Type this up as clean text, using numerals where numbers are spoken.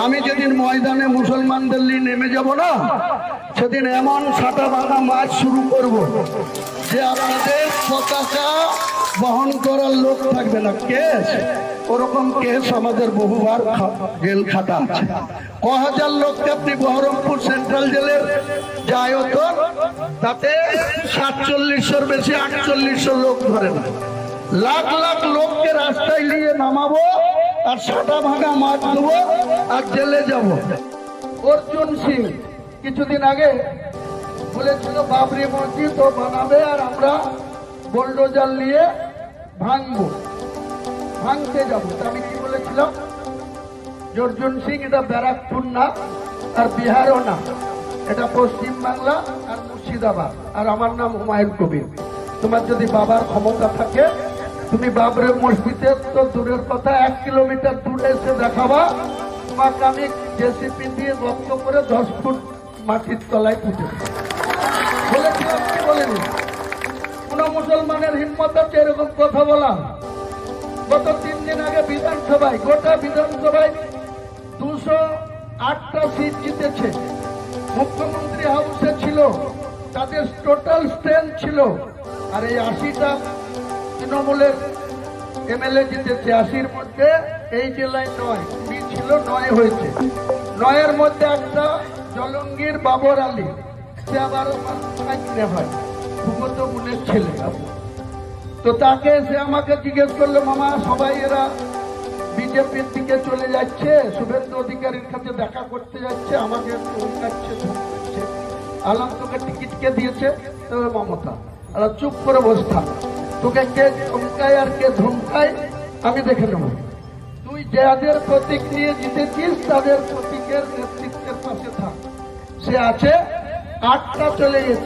আমি যেদিন ময়দানে মুসলমানদের নিয়ে নেমে যাব না, সেদিন এমন ছাটা ভাঙা মাছ শুরু করব যে আপনাদের পতাকা বহন করার লোক থাকবে না। কেস ওরকম কেস আমাদের বহুবার জেল খাটা আছে। ক হাজার লোককে আপনি বহরমপুর সেন্ট্রাল জেলের যে আয়তন, তাতে 4700-র বেশি 4800 লোক ধরে না। লাখ লাখ লোককে রাস্তায় নিয়ে নামাবো আর ছাটা ভাঙা মাছ দেবো আর জেলে যাব। অর্জুন সিং কিছুদিন আগে বলেছিল বাবরি মসজিদ ও বানাবে আর আমরা বুলডোজার নিয়ে ভাঙতে যাবো। আমি কি বলেছিলাম? অর্জুন সিং এটা ব্যারাকপুর না আর বিহারও না, এটা পশ্চিম বাংলা আর মুর্শিদাবাদ। আর আমার নাম হুমায়ুন কবির। তোমার যদি বাবার ক্ষমতা থাকে, তুমি বাবরি মসজিদে তো দূরের কথা 1 কিলোমিটার দূরে এসে দেখাবা, তোমাকে আমি জেসিপি দিয়ে গর্ত করে 10 ফুট মাটির তলায় পুঁতে বলেছিলাম। কি বলেনি? কোন মুসলমানের হিম্মত আছে এরকম কথা বলা? গত 3 দিন আগে বিধানসভায়, গোটা বিধানসভায় 208টা সিট জিতেছে। মুখ্যমন্ত্রী হাউসে ছিল, তাদের টোটাল স্ট্রেংথ ছিল। আর এই 80টা তৃণমূলের এমএলএ জিতেছে। 80-র মধ্যে এই জেলায় 9 ছিল, 9 হয়েছে। 9-এর মধ্যে একটা জলঙ্গির বাবর আলী, সে আবার হয় ভূগত গুণের ছেলে। তো তাকে সে আমাকে জিজ্ঞেস করলো, মামা সবাই এরা বিজেপির দিকে চলে যাচ্ছে, শুভেন্দু অধিকারীর কাছে দেখা করতে যাচ্ছে, আমাকে ধমকাচ্ছে। আলাম তোকে টিকিট কে দিয়েছে? মমতা। আর চুপ করে বসতা, তোকে কে ধমকায় আর কে ধমকায় আমি দেখে নেব। তুই যাদের প্রতীক নিয়ে জিতেছিস তাদের প্রতীকের নেতৃত্বের পাশে থাক। সে আছে, 8টা চলে গেছে।